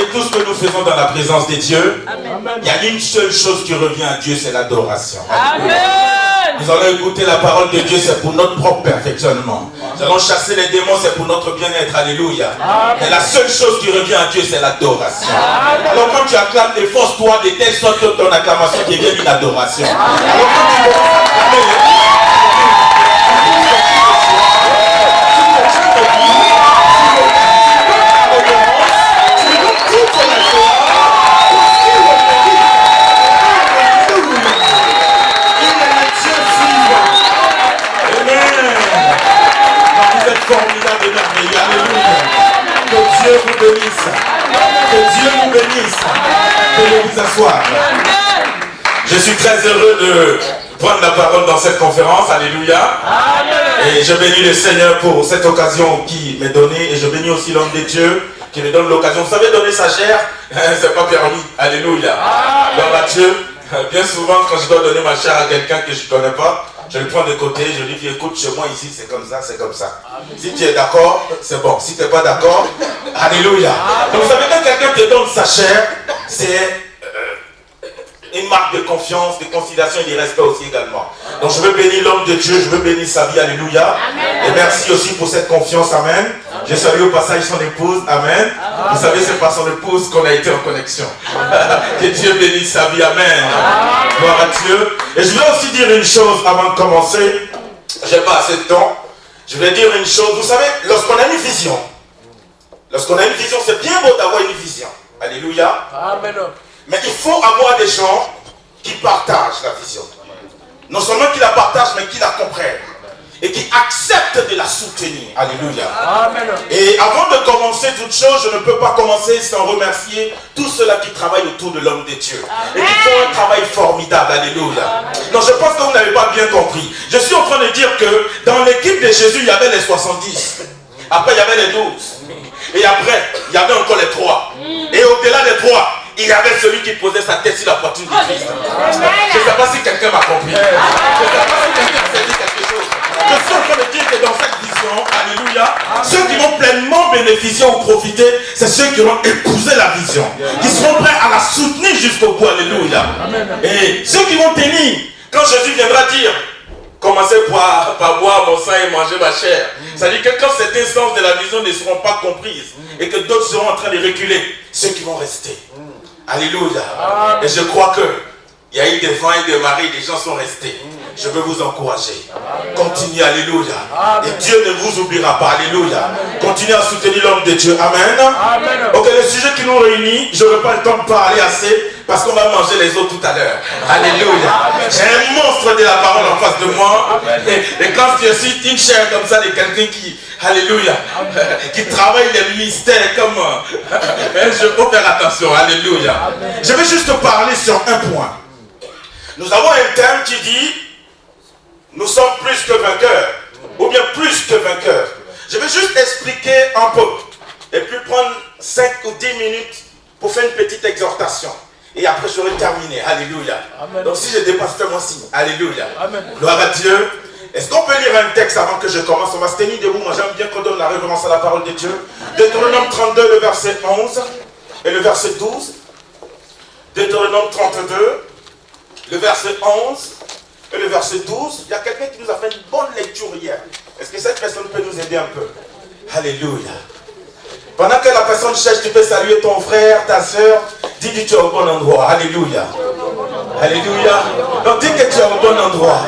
savez, tout ce que nous faisons dans la présence de Dieu, Amen. il y a une seule chose qui revient à Dieu, c'est l'adoration. Amen. Nous allons écouter la parole de Dieu, c'est pour notre propre perfectionnement. Nous allons chasser les démons, c'est pour notre bien-être. Alléluia. Et la seule chose qui revient à Dieu, c'est l'adoration. Alors quand tu acclames, efforce-toi de telle sorte que ton acclamation devienne une adoration. Alors quand tu commences à acclamer, formidable et merveilleux. Alléluia. Que Dieu vous bénisse. Que Dieu vous bénisse. Veuillez vous asseoir. Je suis très heureux de prendre la parole dans cette conférence. Alléluia. Et je bénis le Seigneur pour cette occasion qui m'est donnée. Et je bénis aussi l'homme de Dieu qui me donne l'occasion. Vous savez, donner sa chair, c'est pas permis. Alléluia. Gloire à Dieu. Bien souvent, quand je dois donner ma chair à quelqu'un que je ne connais pas, je le prends de côté, je lui dis, écoute, chez moi ici, c'est comme ça, c'est comme ça. Si tu es d'accord, c'est bon. Si tu n'es pas d'accord, alléluia. Donc vous savez, quand quelqu'un te donne sa chair, c'est une marque de confiance, de considération et de respect aussi également. Donc je veux bénir l'homme de Dieu, je veux bénir sa vie, alléluia. Et merci aussi pour cette confiance, amen. Je salue au passage son épouse, amen. Vous savez, c'est par son épouse qu'on a été en connexion. Que Dieu bénisse sa vie, amen. Gloire à Dieu. Et je veux aussi dire une chose avant de commencer. Je n'ai pas assez de temps. Je vais dire une chose. Vous savez, lorsqu'on a une vision, c'est bien beau d'avoir une vision. Alléluia. Amen. Mais il faut avoir des gens qui partagent la vision. Non seulement qui la partagent, mais qui la comprennent. Et qui acceptent de la soutenir. Alléluia. Amen. Et avant de commencer toute chose, je ne peux pas commencer sans remercier tous ceux-là qui travaillent autour de l'homme de Dieu. Et qui font un travail formidable. Alléluia. Non, je pense que vous n'avez pas bien compris. Je suis en train de dire que dans l'équipe de Jésus, il y avait les 70. Après, il y avait les 12. Et après, il y avait encore les 3. Et au-delà des 3, il y avait celui qui posait sa tête sur la poitrine du Christ. Je ne sais pas si quelqu'un m'a compris. Je ne sais pas si quelqu'un s'est dit quelque chose. Je suis en train de dire que dans cette vision, alléluia, ceux qui vont pleinement bénéficier ou profiter, c'est ceux qui vont épouser la vision. Qui seront prêts à la soutenir jusqu'au bout, alléluia. Et ceux qui vont tenir, quand Jésus viendra dire, commencez par boire mon sang et manger ma chair. Ça veut dire que quand cette instance de la vision ne seront pas comprises et que d'autres seront en train de reculer, ceux qui vont rester. Alléluia. Et je crois que il y a eu des vents et des marées, des gens sont restés. Je veux vous encourager. Continuez, alléluia. Et Dieu ne vous oubliera pas, alléluia. Continuez à soutenir l'homme de Dieu, amen. Ok, le sujet qui nous réunit, je n'aurai pas le temps de parler assez, parce qu'on va manger les autres tout à l'heure. Alléluia. J'ai un monstre de la parole en face de moi. Et quand tu cites une chair comme ça de quelqu'un qui, alléluia, qui travaille les mystères comme je peux faire attention, alléluia. Je vais juste parler sur un point. Nous avons un thème qui dit nous sommes plus que vainqueurs, ou bien plus que vainqueurs. Je vais juste expliquer un peu, et puis prendre 5 ou 10 minutes pour faire une petite exhortation. Et après, je serai terminé. Alléluia. Amen. Donc si je dépasse, fais-moi signe. Alléluia. Amen. Gloire à Dieu. Est-ce qu'on peut lire un texte avant que je commence? On va se tenir debout. Moi, j'aime bien qu'on donne la révérence à la parole de Dieu. Deutéronome 32, le verset 11 et le verset 12. Deutéronome 32, le verset 11 et le verset 12. Il y a quelqu'un qui nous a fait une bonne lecture hier. Est-ce que cette personne peut nous aider un peu? Alléluia. Pendant que la personne cherche, tu peux saluer ton frère, ta soeur. Dis que tu es au bon endroit. Alléluia. Alléluia. Donc dis que tu es au bon endroit.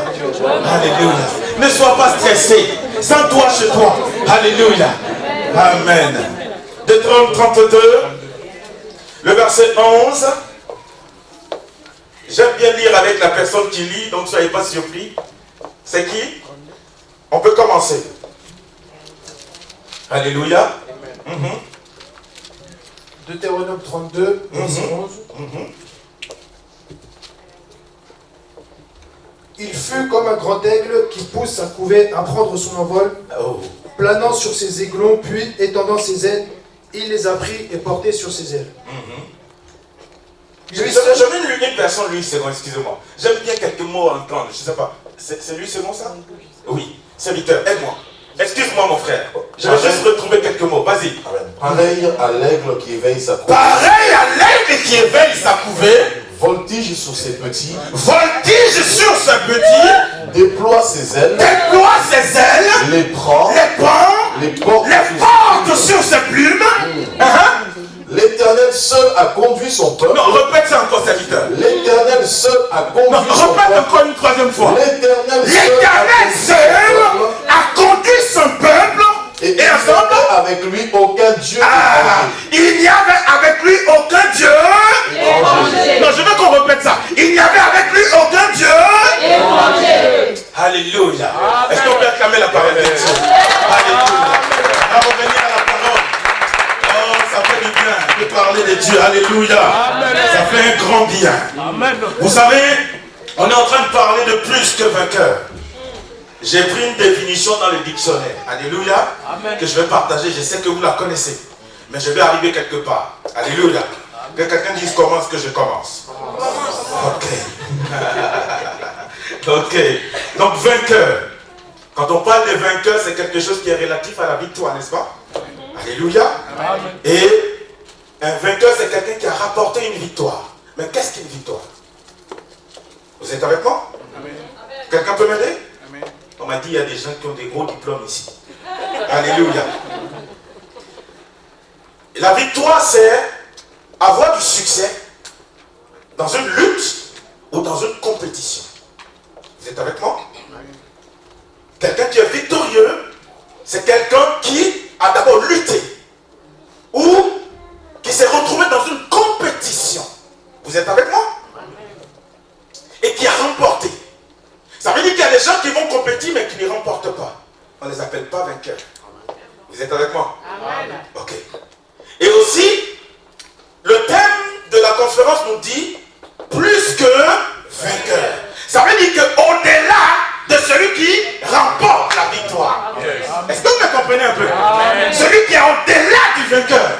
Alléluia. Ne sois pas stressé. Sens-toi chez toi. Alléluia. Amen. Deutéronome 32, le verset 11. J'aime bien lire avec la personne qui lit, donc ne soyez pas surpris. C'est qui? On peut commencer. Alléluia. Deutéronome 32, verset 11. Il fut comme un grand aigle qui pousse sa couvée à prendre son envol, planant sur ses aiglons, puis étendant ses ailes, il les a pris et portés sur ses ailes. Je vais une version lui, c'est bon, excusez-moi. J'aime bien quelques mots à entendre, je ne sais pas. C'est lui, c'est bon ça? Oui. Serviteur, aide-moi. Excuse-moi mon frère. Je vais juste retrouver quelques mots. Vas-y. Pareil à l'aigle qui éveille sa couvée. Pareil à l'aigle qui éveille sa couvée. Voltige sur ses petits. Voltige sur ses petits. Déploie ses ailes. Déploie ses ailes. Les prend. Les porte sur ses plumes. L'Éternel seul a conduit son peuple. Non, répète ça encore, serviteur. L'Éternel seul a conduit son peuple. Répète encore une troisième fois. L'Éternel seul a conduit son peuple. Et ensemble, avec lui aucun Dieu. Il n'y avait avec lui aucun Dieu. Non, je veux qu'on répète ça. Il n'y avait avec lui aucun Dieu. Alléluia. Est-ce qu'on peut acclamer la parole de Dieu? Alléluia. On va revenir à la parole. Oh, ça fait du bien de parler de Dieu. Alléluia. Ça fait un grand bien. Vous savez, on est en train de parler de plus que vainqueur. J'ai pris une définition dans le dictionnaire. Alléluia. Amen. Que je vais partager. Je sais que vous la connaissez. Mais je vais arriver quelque part. Alléluia. Que quelqu'un dise comment est-ce que je commence. Ok. Ok. Donc vainqueur. Quand on parle de vainqueur, c'est quelque chose qui est relatif à la victoire, n'est-ce pas? Alléluia. Amen. Et un vainqueur, c'est quelqu'un qui a rapporté une victoire. Mais qu'est-ce qu'une victoire? Vous êtes avec moi? Quelqu'un peut m'aider? On m'a dit qu'il y a des gens qui ont des gros diplômes ici. Alléluia. Et la victoire, c'est avoir du succès dans une lutte ou dans une compétition. Vous êtes avec moi? Quelqu'un qui est victorieux, c'est quelqu'un qui a d'abord lutté ou qui s'est retrouvé dans une compétition. Vous êtes avec moi? Et qui a remporté. Ça veut dire qu'il y a des gens qui vont compétir mais qui ne remportent pas. On ne les appelle pas vainqueurs. Vous êtes avec moi? Amen. Ok. Et aussi, le thème de la conférence nous dit plus que vainqueur. Ça veut dire qu'au-delà de celui qui remporte la victoire. Yes. Est-ce que vous me comprenez un peu? Amen. Celui qui est au-delà du vainqueur.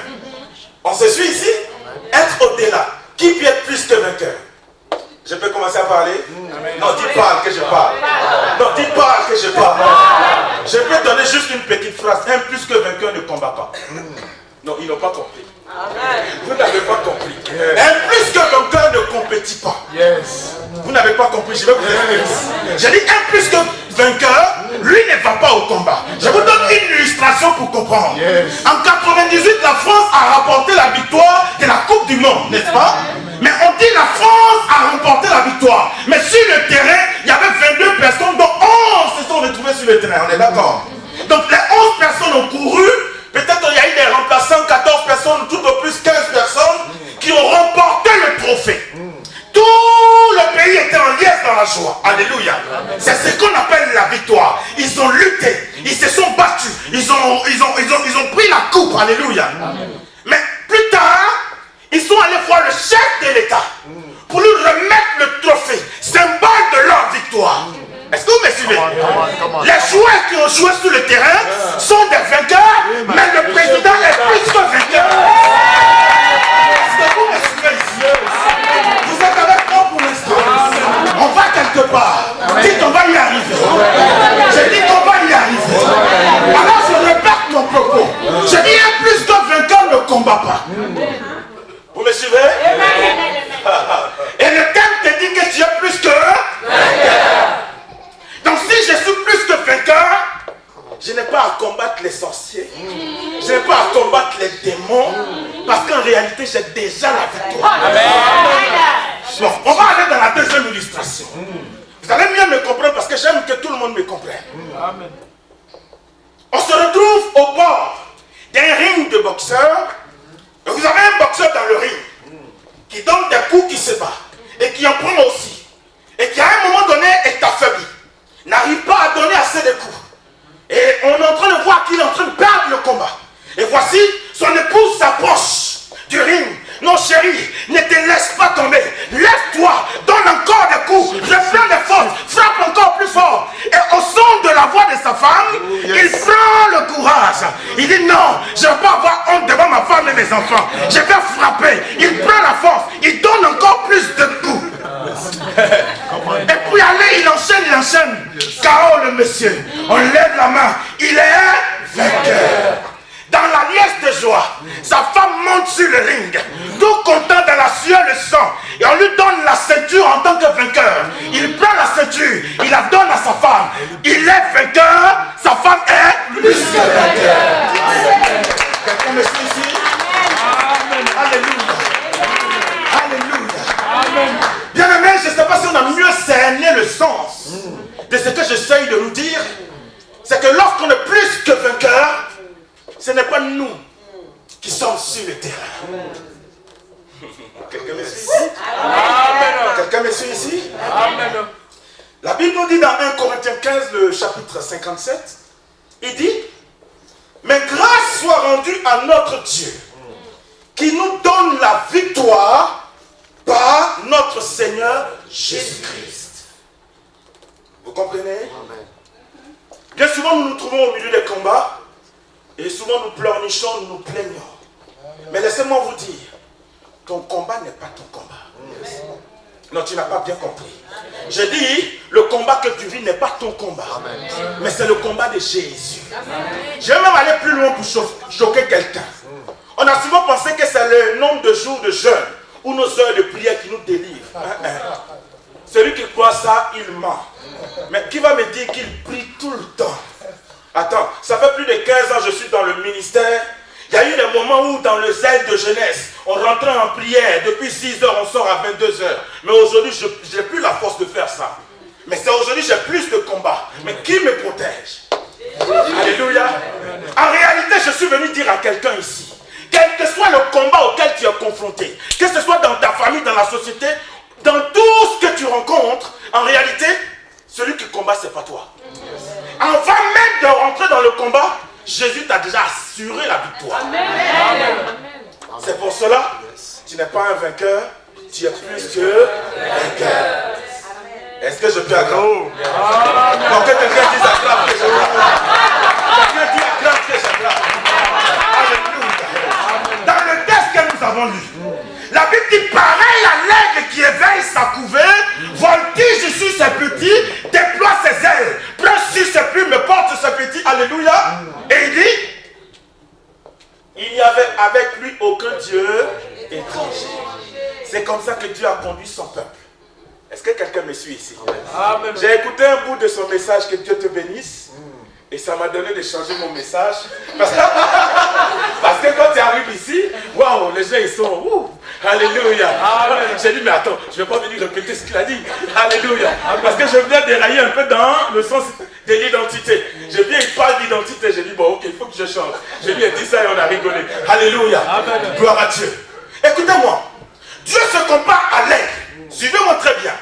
On se suit ici? Être au-delà. Qui peut être plus que vainqueur? Je peux commencer à parler? Amen. Non, dis parle que je parle. Non, dis parle que je parle. Je peux donner juste une petite phrase. Un plus que vainqueur ne combat pas. Non, ils n'ont pas compris. Vous n'avez pas compris. Un plus que vainqueur ne compétit pas. Vous n'avez pas compris. Je vais vous expliquer. J'ai dit un plus que vainqueur, lui ne va pas au combat. Je vous donne une illustration pour comprendre. En 98, la France a remporté la victoire de la Coupe du Monde, n'est-ce pas? Mais on dit la France a remporté la victoire. Mais sur le terrain, il y avait 22 personnes, dont 11 se sont retrouvées sur le terrain. On est d'accord? Donc les 11 personnes ont couru. Peut-être qu'il y a eu des remplaçants, 14 personnes, tout au plus 15 personnes qui ont remporté le trophée. Tout le pays était en liesse dans la joie. Alléluia. C'est ce qu'on appelle la victoire. Ils ont lutté, ils se sont battus, ils ont pris la coupe. Alléluia. Mais plus tard, ils sont allés voir le chef de l'État pour lui remettre le trophée, symbole de leur victoire. Est-ce que vous me suivez? Les joueurs qui ont joué sur le terrain sont des vainqueurs, mais le président est plus que vainqueur. Est-ce que vous me suivez ici? Vous êtes avec moi pour l'instant? On va quelque part. Dites qu'on va y arriver. J'ai dit qu'on va y arriver. Alors je répète mon propos. J'ai dit un plus que vainqueur ne combat pas. Vous me suivez? Et le thème te dit que tu es plus que vainqueur. Donc si je suis plus que vainqueur, je n'ai pas à combattre les sorciers, je n'ai pas à combattre les démons, parce qu'en réalité j'ai déjà la victoire. Amen. Bon, on va aller dans la deuxième illustration. Vous allez mieux me comprendre parce que j'aime que tout le monde me comprenne. Amen. On se retrouve au bord d'un ring de boxeurs. Et vous avez un boxeur dans le ring qui donne des coups, qui se bat et qui en prend aussi. Et qui à un moment donné est affaibli. N'arrive pas à donner assez de coups. Et on est en train de voir qu'il est en train de perdre le combat. Et voici, son épouse s'approche du ring. Non chérie, ne te laisse pas tomber. Lève-toi, donne encore des coups. Refais des forces, frappe encore plus fort. Et au son de la voix de sa femme, il prend le courage. Il dit non, je ne vais pas avoir honte devant ma femme et mes enfants. Je vais frapper. Il prend la force, il donne encore plus de coups. Et puis allez, il enchaîne. KO le monsieur. On lève la main. il est vainqueur. Dans la liesse de joie, sa femme monte sur le ring, tout content dans la sueur le sang, et on lui donne la ceinture en tant que vainqueur. Il prend la ceinture, il la donne à sa femme. Il est vainqueur, sa femme est plus que vainqueur. Quelqu'un me suit ici? Alléluia. Alléluia. Bien aimé, je ne sais pas si on a mieux cerné le sens de ce que j'essaye de nous dire. C'est que lorsqu'on est plus que vainqueur, ce n'est pas nous qui sommes sur le terrain. Quelqu'un me suit ici? Quelqu'un me suit ici? La Bible nous dit dans 1 Corinthiens 15, le chapitre 57, il dit, mais grâce soit rendue à notre Dieu, qui nous donne la victoire par notre Seigneur Jésus-Christ. Vous comprenez? Bien souvent, nous nous trouvons au milieu des combats, et souvent nous pleurnichons, nous nous plaignons. Mais laissez-moi vous dire, ton combat n'est pas ton combat. Non, tu n'as pas bien compris. Je dis, le combat que tu vis n'est pas ton combat. Mais c'est le combat de Jésus. Je vais même aller plus loin pour choquer quelqu'un. On a souvent pensé que c'est le nombre de jours de jeûne ou nos heures de prière qui nous délivrent. Celui qui croit ça, il ment. Mais qui va me dire qu'il prie tout le temps? Attends, ça fait plus de 15 ans que je suis dans le ministère. Il y a eu des moments où, dans le zèle de jeunesse, on rentrait en prière. Depuis 6 heures, on sort à 22 heures. Mais aujourd'hui, je n'ai plus la force de faire ça. Mais c'est aujourd'hui, j'ai plus de combats. Mais qui me protège? Alléluia. En réalité, je suis venu dire à quelqu'un ici, quel que soit le combat auquel tu es confronté, que ce soit dans ta famille, dans la société, dans tout ce que tu rencontres, en réalité, celui qui combat, ce n'est pas toi. Avant même de rentrer dans le combat, Jésus t'a déjà assuré la victoire. C'est pour cela, tu n'es pas un vainqueur, tu es plus que vainqueur. Est-ce que je peux acclamer? Donc que quelqu'un dise acclame que j'acclame. Quelqu'un dit acclame que j'acclame. Alléluia. Dans le texte que nous avons lu, la Bible dit pareil à l'aigle qui éveille sa couvée, voltige sur ses petits, déploie ses ailes, prend sur ses plumes, porte ses petits. Alléluia. Et il dit, il n'y avait avec lui aucun Dieu étranger. C'est comme ça que Dieu a conduit son peuple. Est-ce que quelqu'un me suit ici? J'ai écouté un bout de son message, que Dieu te bénisse. Et ça m'a donné de changer mon message. Parce que quand tu arrives ici, waouh, les gens ils sont, alléluia. J'ai dit, mais attends, je ne vais pas venir répéter ce qu'il a dit. Alléluia. Parce que je viens dérailler un peu dans le sens de l'identité. Je viens, il parle d'identité. J'ai dit, bon, ok, il faut que je change. J'ai bien dit ça et on a rigolé. Alléluia. Gloire à Dieu. Écoutez-moi. Dieu se compare à l'aigle. Suivez-moi très bien.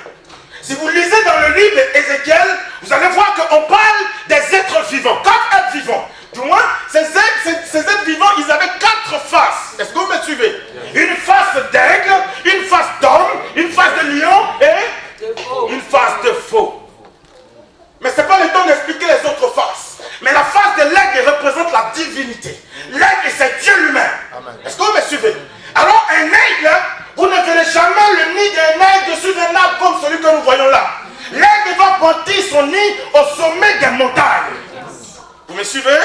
Si vous lisez dans le livre d'Ézéchiel, vous allez voir qu'on parle des êtres vivants. 4 êtres vivants. Du moins, ces êtres vivants, ils avaient 4 faces. Est-ce que vous me suivez? Une face d'aigle, une face d'homme, une face de lion et une face de faux. Mais ce n'est pas le temps d'expliquer les autres faces. Mais la face de l'aigle représente la divinité. L'aigle, c'est Dieu lui-même. Est-ce que vous me suivez? Alors, un aigle, vous ne verrez jamais le nid d'un aigle sur un arbre comme celui que nous voyons là. L'aigle va bâtir son nid au sommet des montagnes. Vous me suivez?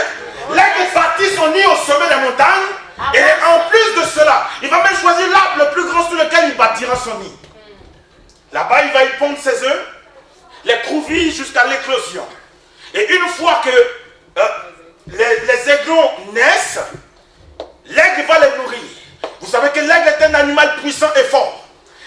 L'aigle bâtit son nid au sommet des montagnes. Et en plus de cela, il va même choisir l'arbre le plus grand sur lequel il bâtira son nid. Là-bas, il va y pondre ses œufs, les crouvir jusqu'à l'éclosion. Et une fois que les aiglons naissent, l'aigle va les nourrir. Vous savez que l'aigle est un animal puissant et fort.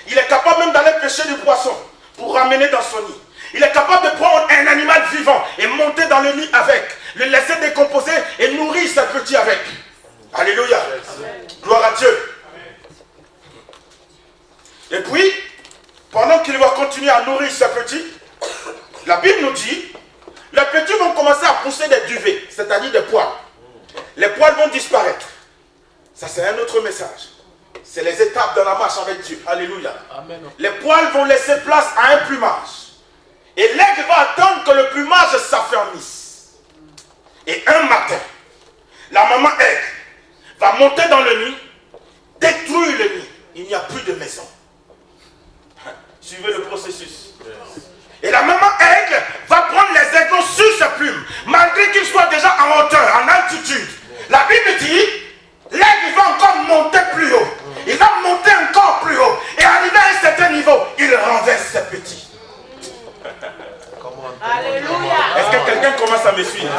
Il est capable même d'aller pêcher du poisson pour ramener dans son nid. Il est capable de prendre un animal vivant et monter dans le nid avec, le laisser décomposer et nourrir ses petits avec. Alléluia. Gloire à Dieu. Et puis, pendant qu'il va continuer à nourrir ses petits, la Bible nous dit, les petits vont commencer à pousser des duvets, c'est-à-dire des poils. Les poils vont disparaître. Ça, c'est un autre message. C'est les étapes de la marche avec Dieu. Alléluia. Amen. Les poils vont laisser place à un plumage. Et l'aigle va attendre que le plumage s'affermisse. Et un matin, la maman aigle va monter dans le nid, détruire le nid. Il n'y a plus de maison. Suivez le processus. Et la maman aigle va prendre les aiglons sur ses plumes, malgré qu'ils soient déjà à me suivre?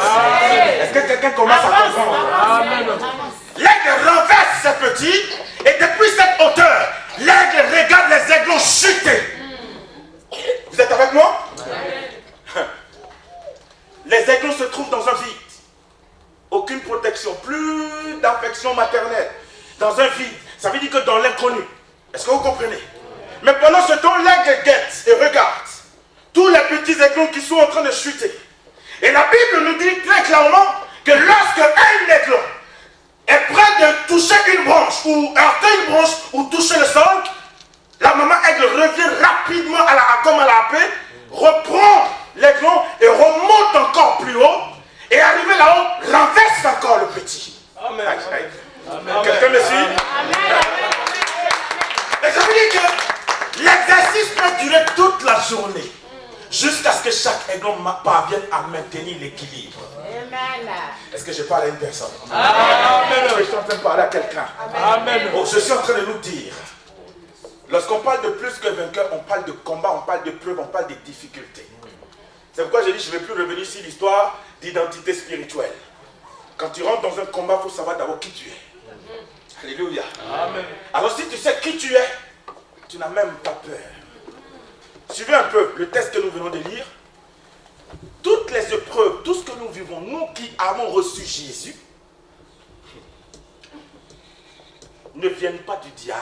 Est-ce que quelqu'un commence à comprendre? L'aigle renverse ses petits et depuis cette hauteur, l'aigle regarde les aiglons chuter. Vous êtes avec moi? Les aiglons se trouvent dans un vide. Aucune protection, plus d'affection maternelle. Dans un vide. Ça veut dire que dans l'inconnu. Est-ce que vous comprenez? Mais pendant ce temps, l'aigle guette et regarde tous les petits aiglons qui sont en train de chuter. Et la Bible nous dit très clairement que lorsque un aiglon est prêt de toucher une branche, ou heurter une branche, ou toucher le sol, la maman aigle revient rapidement comme à la paix, reprend l'aiglon et remonte encore plus haut, et arrivé là-haut, renverse encore le petit. Amen. Quelqu'un me suit? Et ça veut dire que l'exercice peut durer toute la journée, jusqu'à ce que chaque aiglon parvienne à maintenir l'équilibre. Est-ce que je parle à une personne? Amen. Je suis en train de parler à quelqu'un. Oh, je suis en train de nous dire, lorsqu'on parle de plus que vainqueur, on parle de combat, on parle de preuve, on parle de difficultés. C'est pourquoi j'ai dit, je ne vais plus revenir sur l'histoire d'identité spirituelle. Quand tu rentres dans un combat, il faut savoir d'abord qui tu es. Alléluia. Amen. Alors si tu sais qui tu es, tu n'as même pas peur. Suivez un peu le texte que nous venons de lire. Toutes les épreuves, tout ce que nous vivons, nous qui avons reçu Jésus, ne viennent pas du diable,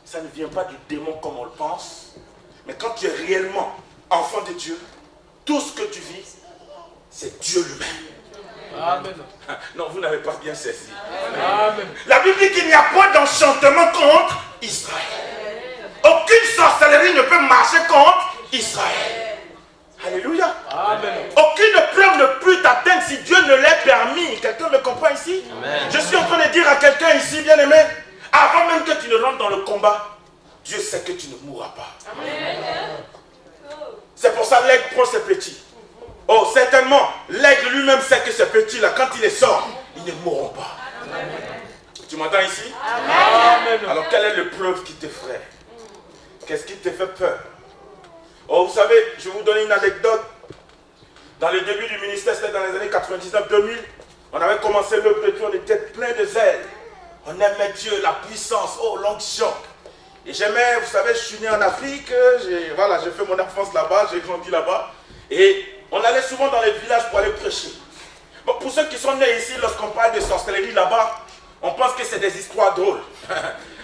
ça ne vient pas du démon comme on le pense, mais quand tu es réellement enfant de Dieu, tout ce que tu vis, c'est Dieu lui-même. Amen. Non, vous n'avez pas bien saisi. Amen. La Bible dit qu'il n'y a pas d'enchantement contre Israël. Aucune sorcellerie ne peut marcher contre Israël. Alléluia. Amen. Aucune preuve ne peut t'atteindre si Dieu ne l'a permis. Quelqu'un me comprend ici? Amen. Je suis en train de dire à quelqu'un ici, bien aimé, avant même que tu ne rentres dans le combat, Dieu sait que tu ne mourras pas. Amen. C'est pour ça que l'aigle prend ses petits. Oh, certainement, l'aigle lui-même sait que ces petits-là, quand il les sort, ils ne mourront pas. Amen. Tu m'entends ici? Amen. Alors, quelle est l'épreuve qui t'effraie? Qu'est-ce qui te fait peur? Oh, vous savez, je vais vous donner une anecdote. Dans le début du ministère, c'était dans les années 99-2000, on avait commencé l'œuvre de Dieu, on était plein de zèle. On aimait Dieu, la puissance, oh, l'onction. Et j'aimais, vous savez, je suis né en Afrique, j'ai fait mon enfance là-bas, j'ai grandi là-bas. Et on allait souvent dans les villages pour aller prêcher. Bon, pour ceux qui sont nés ici, lorsqu'on parle de sorcellerie là-bas, on pense que c'est des histoires drôles.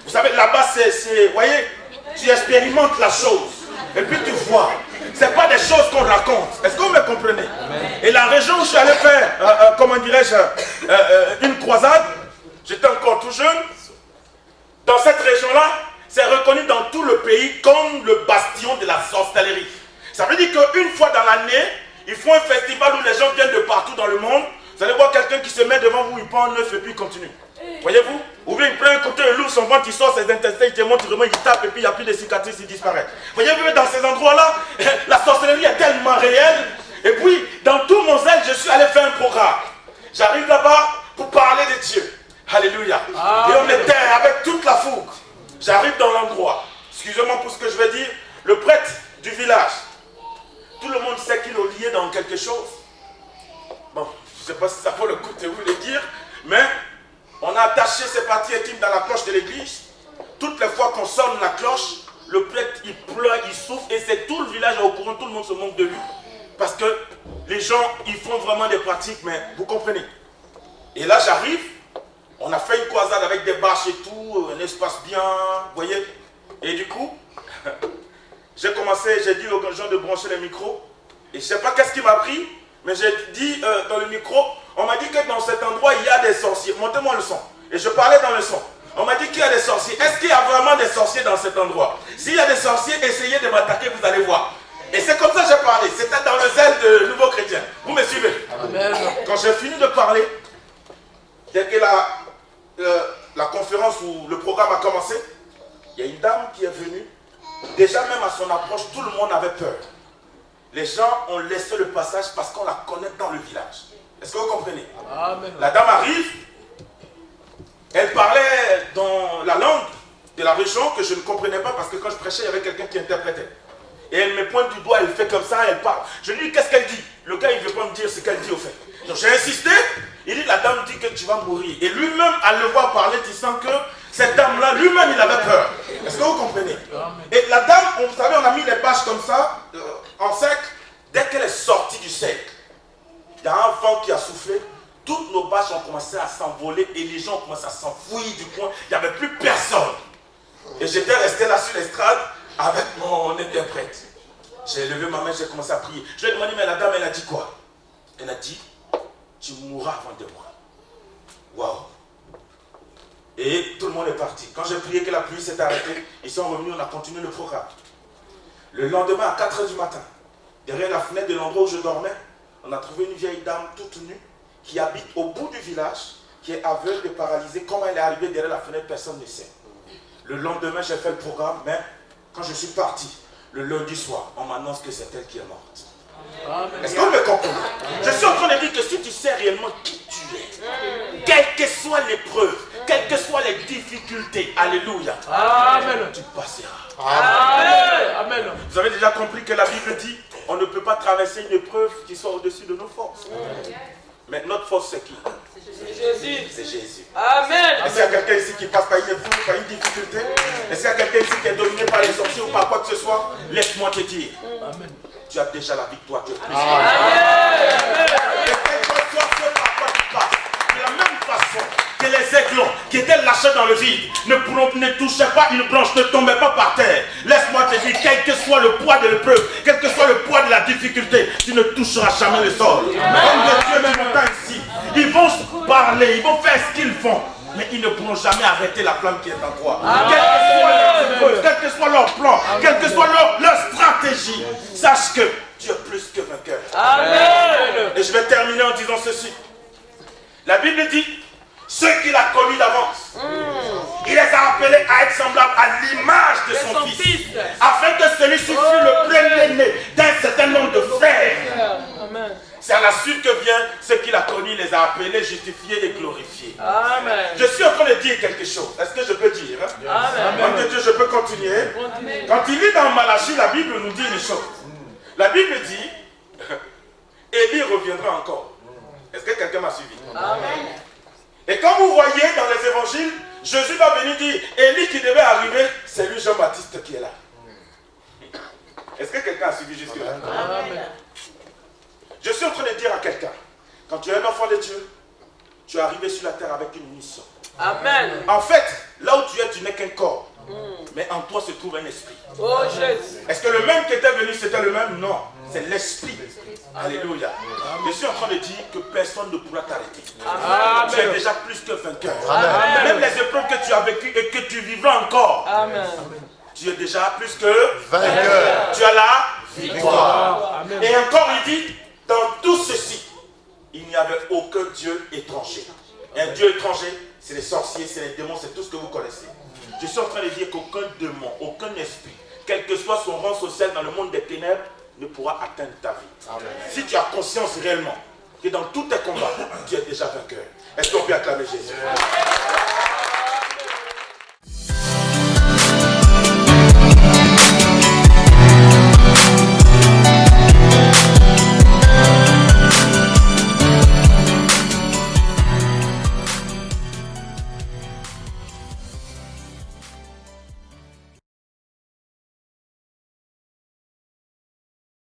Vous savez, là-bas, vous voyez, tu expérimentes la chose. Et puis tu vois, ce n'est pas des choses qu'on raconte. Est-ce que vous me comprenez? Et la région où je suis allé faire, comment dirais-je, une croisade, j'étais encore tout jeune. Dans cette région-là, c'est reconnu dans tout le pays comme le bastion de la sorcellerie. Ça veut dire qu'une fois dans l'année, ils font un festival où les gens viennent de partout dans le monde. Vous allez voir quelqu'un qui se met devant vous, il prend un œuf et puis il continue. Voyez-vous? Ou bien il prend un côté, il ouvre son ventre, il sort ses intestins, il te monte, il remonte, il tape et puis il n'y a plus de cicatrices, il disparaît. Voyez-vous, dans ces endroits-là, la sorcellerie est tellement réelle. Et puis, dans tout mon zèle, je suis allé faire un programme. J'arrive là-bas pour parler de Dieu. Alléluia. Et on était avec toute la fougue. J'arrive dans l'endroit. Excusez-moi pour ce que je vais dire. Le prêtre du village. Tout le monde sait qu'il est lié dans quelque chose. Bon, je ne sais pas si ça vaut le coup de vous le dire, mais on a attaché ces parties intimes dans la cloche de l'église. Toutes les fois qu'on sonne la cloche, le prêtre il pleure, il souffre et c'est tout le village au courant, tout le monde se moque de lui. Parce que les gens, ils font vraiment des pratiques, mais vous comprenez. Et là j'arrive, on a fait une croisade avec des bâches et tout, un espace bien, vous voyez. Et du coup, j'ai dit aux gens de brancher les micros. Et je ne sais pas qu'est-ce qui m'a pris, mais j'ai dit dans le micro, on m'a dit que dans cet endroit, il y a des sorciers. Montez-moi le son. Et je parlais dans le son. On m'a dit qu'il y a des sorciers. Est-ce qu'il y a vraiment des sorciers dans cet endroit? S'il y a des sorciers, essayez de m'attaquer, vous allez voir. Et c'est comme ça que j'ai parlé. C'était dans le zèle de nouveaux chrétiens. Vous me suivez? Amen. Quand j'ai fini de parler, dès que la conférence ou le programme a commencé, il y a une dame qui est venue. Déjà même à son approche, tout le monde avait peur. Les gens ont laissé le passage parce qu'on la connaît dans le village. Est-ce que vous comprenez? Amen. La dame arrive, elle parlait dans la langue de la région que je ne comprenais pas parce que quand je prêchais, il y avait quelqu'un qui interprétait. Et elle me pointe du doigt, elle fait comme ça, elle parle. Je lui dis, qu'est-ce qu'elle dit? Le gars, il ne veut pas me dire ce qu'elle dit au fait. Donc j'ai insisté, il dit, la dame dit que tu vas mourir. Et lui-même, à le voir parler, tu sens que cette dame-là, lui-même, il avait peur. Est-ce que vous comprenez? Et la dame, vous savez, on a mis les bâches comme ça, en sec. Dès qu'elle est sortie du sec, il y a un vent qui a soufflé. Toutes nos bâches ont commencé à s'envoler et les gens ont commencé à s'enfouir du coin. Il n'y avait plus personne. Et j'étais resté là sur l'estrade avec mon interprète. J'ai levé ma main, j'ai commencé à prier. Je lui ai demandé, mais la dame, elle a dit quoi? Elle a dit, tu mourras avant de moi. Waouh! Et tout le monde est parti. Quand j'ai prié que la pluie s'est arrêtée, ils sont revenus, on a continué le programme. Le lendemain, à 4 h du matin, derrière la fenêtre de l'endroit où je dormais, on a trouvé une vieille dame toute nue qui habite au bout du village, qui est aveugle et paralysée. Comment elle est arrivée derrière la fenêtre, personne ne sait. Le lendemain, j'ai fait le programme, mais quand je suis parti, le lundi soir, on m'annonce que c'est elle qui est morte. Est-ce que vous me comprenez? Je suis en train de dire que si tu sais réellement qui tu es, quelle que soit l'épreuve, quelles que soient les difficultés, alléluia, Amen. tu passeras. Amen. Amen. Vous avez déjà compris que la Bible dit on ne peut pas traverser une épreuve qui soit au-dessus de nos forces. Mais notre force, c'est qui? C'est Jésus. C'est Jésus. Amen. Est-ce qu'il y a quelqu'un ici qui passe par une épreuve, par une difficulté? Est-ce qu'il y a quelqu'un ici qui est dominé par les sorciers ou par quoi que ce soit? Laisse-moi te dire. Amen. Tu as déjà la victoire, tu es plus. Amen. Et quel que soit ce par quoi tu passes, de la même façon que les aiglons qui étaient lâchés dans le vide ne touchaient pas une branche, ne tombaient pas par terre. Laisse-moi te dire, quel que soit le poids de l'épreuve, quel que soit le poids de la difficulté, tu ne toucheras jamais le sol. Comme de Dieu qui m'entend ici, ils vont se parler, ils vont faire ce qu'ils font, mais ils ne pourront jamais arrêter la flamme qui est en toi. Quel que soit leur épreuve, quel que soit leur plan, quelle que soit leur stratégie, sache que tu es plus que vainqueur. Amen. Et je vais terminer en disant ceci. La Bible dit, ceux qu'il a connus d'avance, il les a appelés à être semblables à l'image de son fils, afin que celui-ci fût le premier-né d'un certain nombre de frères. Amen. C'est à la suite que vient ceux qu'il a connus, il les a appelés, justifiés et glorifiés. Amen. Je suis en train de dire quelque chose. Est-ce que je peux dire? Amen. Homme de Dieu, je peux continuer. Quand il lit dans Malachie, la Bible nous dit une chose. La Bible dit, Élie reviendra encore. Est-ce que quelqu'un m'a suivi? Amen. Et quand vous voyez dans les évangiles, Jésus va venir dire, Élie qui devait arriver, c'est lui Jean-Baptiste qui est là. Est-ce que quelqu'un a suivi jusque-là? Amen. Je suis en train de dire à quelqu'un, quand tu es un enfant de Dieu, tu es arrivé sur la terre avec une mission. Amen. En fait, là où tu es, tu n'es qu'un corps. Mais en toi se trouve un esprit. Oh Jésus. Est-ce que le même qui était venu, c'était le même? Non. C'est l'esprit. Alléluia. Je suis en train de dire que personne ne pourra t'arrêter. Tu es déjà plus que vainqueur. Amen. Même les épreuves que tu as vécues et que tu vivras encore. Amen. Tu es déjà plus que vainqueur. Tu as la victoire. Amen. Et encore il dit, dans tout ceci, il n'y avait aucun Dieu étranger. Un Dieu étranger, c'est les sorciers, c'est les démons, c'est tout ce que vous connaissez. Je suis en train de dire qu'aucun démon, aucun esprit, quel que soit son rang social dans le monde des ténèbres, ne pourra atteindre ta vie. Amen. Si tu as conscience réellement que dans tous tes combats, tu es déjà vainqueur. Est-ce qu'on peut acclamer Jésus?